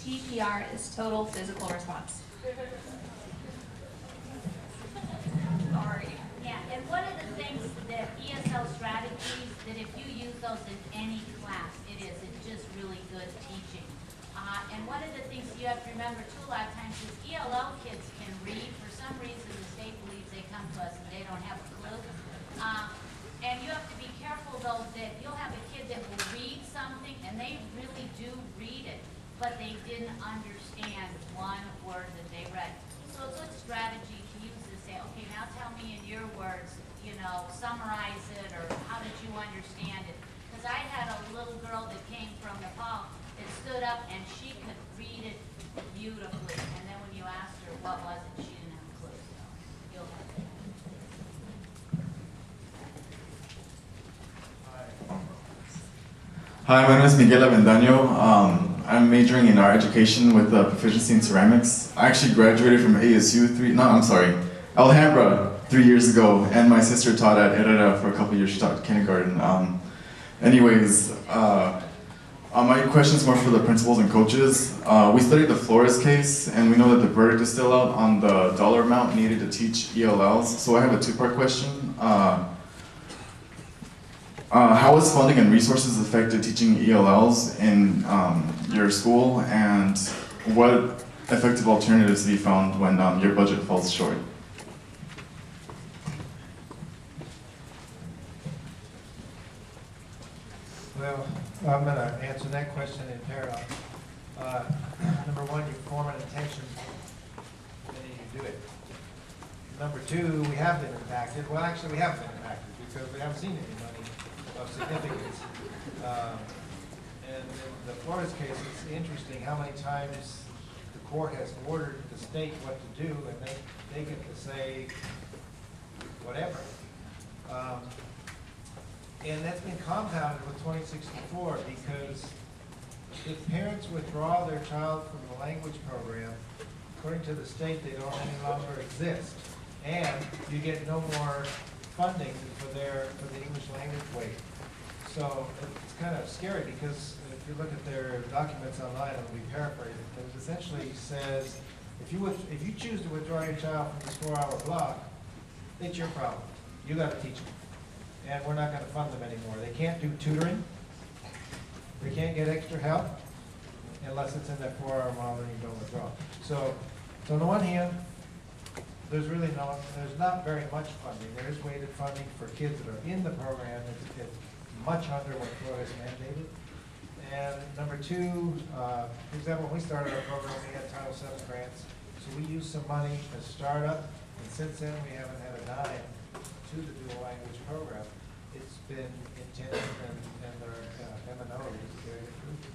TPR is total physical response. Sorry. Yeah, and one of the things that ESL strategies, that if you use those in any class, it's just really good teaching. And one of the things you have to remember too a lot of times is ELL kids can read. For some reason, the state believes they come to us and they don't have a clue. And you have to be careful though that you'll have a kid that will read something and they really do read it, but they didn't understand one word that they read. So it's a good strategy to use to say, okay, now tell me in your words, summarize it, or how did you understand it? Because I had a little girl that came from Nepal that stood up and she could read it beautifully. And then when you asked her what was it, she didn't have a clue. So you'll have it. Hi, my name is Miguel Avendaño. I'm majoring in art education with a proficiency in ceramics. I actually graduated from Alhambra 3 years ago, and my sister taught at Herrera for a couple years. She taught kindergarten. My question is more for the principals and coaches. We studied the Flores case, and we know that the verdict is still out on the dollar amount needed to teach ELLs. So I have a two-part question. How has funding and resources affected teaching ELLs in your school, and what effective alternatives have you found when your budget falls short? Well, I'm going to answer that question in parallel. Number one, you form an intention, and then you do it. Number two, we have been impacted. Well, actually, we haven't been impacted because we haven't seen any money of significance. And in the Flores case, it's interesting how many times the court has ordered the state what to do, and they get to say whatever. And that's been compounded with 2064 because if parents withdraw their child from the language program, according to the state, they don't any longer exist. And you get no more funding for the English language weight. So it's kind of scary because if you look at their documents online, it'll be paraphrased, but it essentially says, if you choose to withdraw your child from this 4-hour block, it's your problem. You got to teach them. And we're not going to fund them anymore. They can't do tutoring. They can't get extra help unless it's in that 4-hour model and you don't withdraw. So on the one hand, there's not very much funding. There is weighted funding for kids that are in the program. It's much under what Flores mandated. And number two, for example, when we started our program, we had Title VII grants. So we used some money to start up, and since then we haven't had a dime to the dual language program. It's been intense, and their M&O is very improved.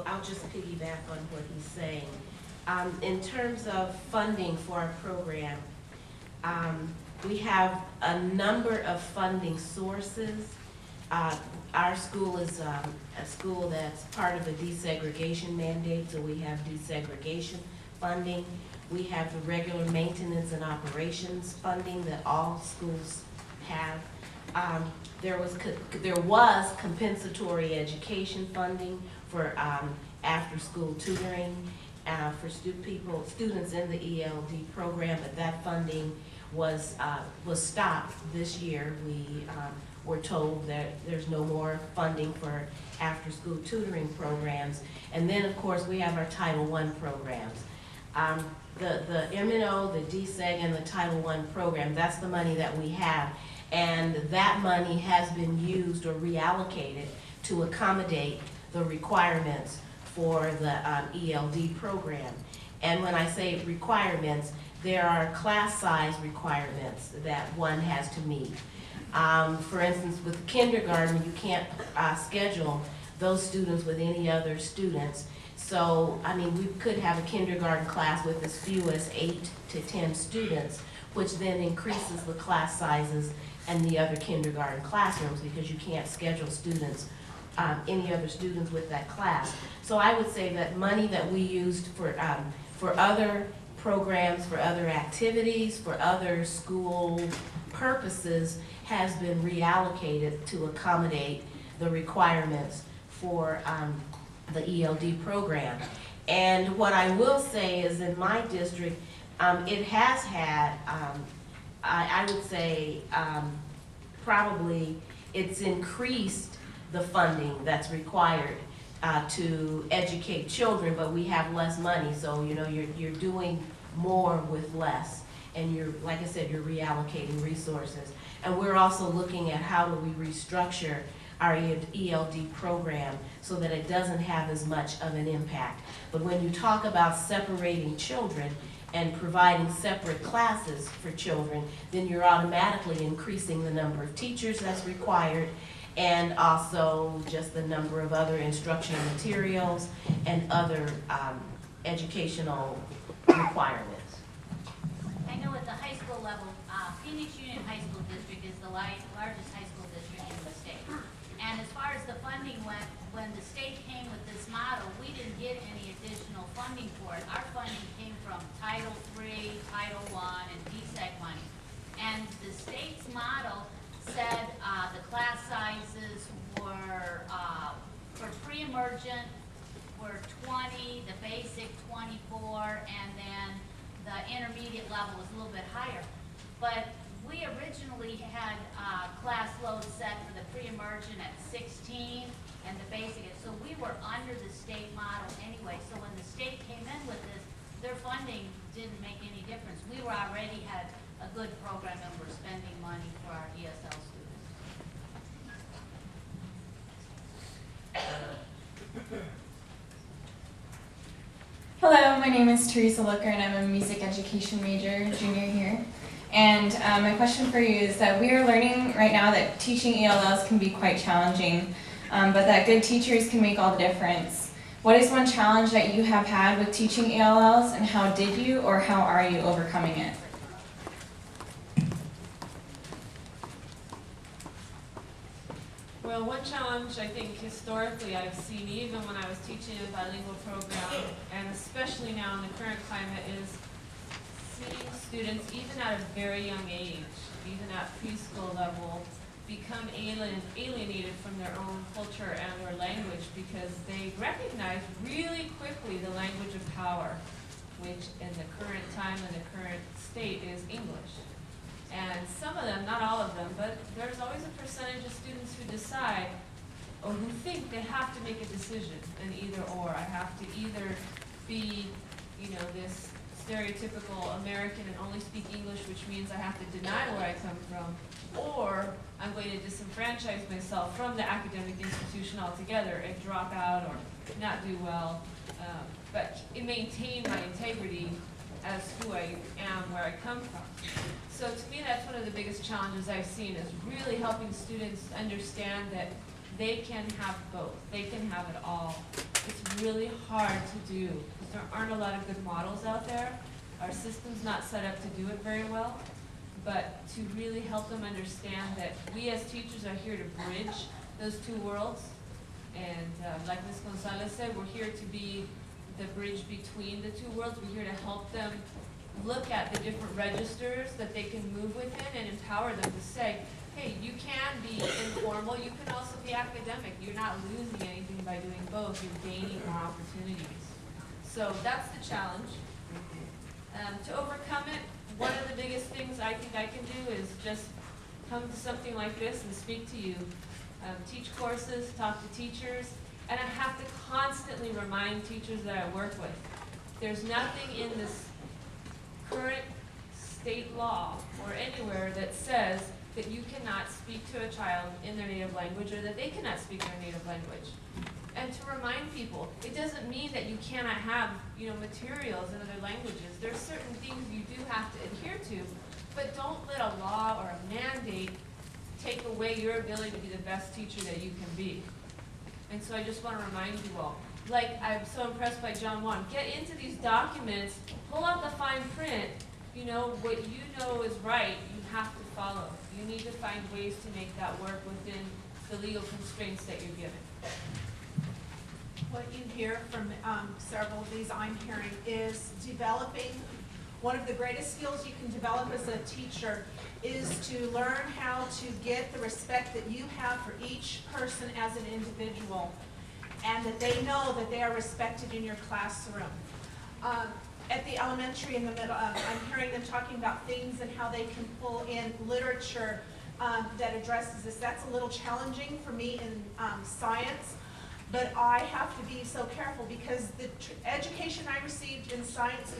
I'll just piggyback on what he's saying. In terms of funding for our program, we have a number of funding sources. Our school is a school that's part of a desegregation mandate, so we have desegregation funding. We have the regular maintenance and operations funding that all schools have. There was compensatory education funding for after-school tutoring for students in the ELD program, but that funding was stopped this year. We were told that there's no more funding for after-school tutoring programs. And then, of course, we have our Title I programs. The M&O, the DSEG, and the Title I program, that's the money that we have. And that money has been used or reallocated to accommodate the requirements for the ELD program. And when I say requirements, there are class size requirements that one has to meet. For instance, with kindergarten, you can't schedule those students with any other students. So, I mean, we could have a kindergarten class with as few as 8 to 10 students, which then increases the class sizes in the other kindergarten classrooms because you can't schedule students, any other students with that class. So I would say that money that we used for other programs, for other activities, for other school purposes has been reallocated to accommodate the requirements for the ELD program. And what I will say is in my district, it has had, I would say, probably it's increased the funding that's required to educate children, but we have less money, so you know you're doing more with less, and you're, like I said, you're reallocating resources. And we're also looking at how do we restructure our ELD program so that it doesn't have as much of an impact. But when you talk about separating children and providing separate classes for children, then you're automatically increasing the number of teachers that's required, and also just the number of other instructional materials and other educational requirements. I know at the high school level, Phoenix Union High School District is the largest high school district in the state. And as far as the funding went, when the state came with this model, we didn't get any additional funding for it. Our funding came from Title III, Title I, and DSEC money. And the state's model said the class sizes were, for pre-emergent, were 20, the basic 24, and then the intermediate level was a little bit higher. But we originally had class load set for the pre-emergent at 16 and the basic, so we were under the state model anyway. So when the state came in with this, their funding didn't make any difference. We were already had a good program and we're spending money for our ESL students. Hello, my name is Teresa Looker and I'm a music education major, junior here. And my question for you is that we are learning right now that teaching ELLs can be quite challenging, but that good teachers can make all the difference. What is one challenge that you have had with teaching ELLs, and how did you or how are you overcoming it? Well, one challenge I think historically I've seen even when I was teaching a bilingual program, and especially now in the current climate, is seeing students even at a very young age, even at preschool level, become alienated from their own culture and their language because they recognize really quickly the language of power, which in the current time and the current state is English. And some of them, not all of them, but there's always a percentage of students who decide or who think they have to make a decision, an either or. I have to either be, you know, this stereotypical American and only speak English, which means I have to deny where I come from, or I'm going to disenfranchise myself from the academic institution altogether and drop out or not do well, but maintain my integrity as who I am, where I come from. So to me, that's one of the biggest challenges I've seen, is really helping students understand that they can have both. They can have it all. It's really hard to do because there aren't a lot of good models out there. Our system's not set up to do it very well. But to really help them understand that we as teachers are here to bridge those two worlds. And like Ms. Gonzalez said, we're here to be the bridge between the two worlds. We're here to help them look at the different registers that they can move within and empower them to say, hey, you can be informal, you can also be academic. You're not losing anything by doing both. You're gaining more opportunities. So that's the challenge. To overcome it, one of the biggest things I think I can do is just come to something like this and speak to you, teach courses, talk to teachers, and I have to constantly remind teachers that I work with. There's nothing in this current state law or anywhere that says that you cannot speak to a child in their native language or that they cannot speak their native language. And to remind people, it doesn't mean that you cannot have, you know, materials in other languages. There's certain things you do have to adhere to, but don't let a law or a mandate take away your ability to be the best teacher that you can be. And so I just want to remind you all, like I'm so impressed by John Juan, get into these documents, pull out the fine print, you know, what you know is right, you have to follow. You need to find ways to make that work within the legal constraints that you're given. What you hear from several of these I'm hearing is developing, one of the greatest skills you can develop as a teacher is to learn how to get the respect that you have for each person as an individual. and that they know that they are respected in your classroom. At the elementary in the middle, I'm hearing them talking about things and how they can pull in literature that addresses this. That's a little challenging for me in science, but I have to be so careful because the education I received in science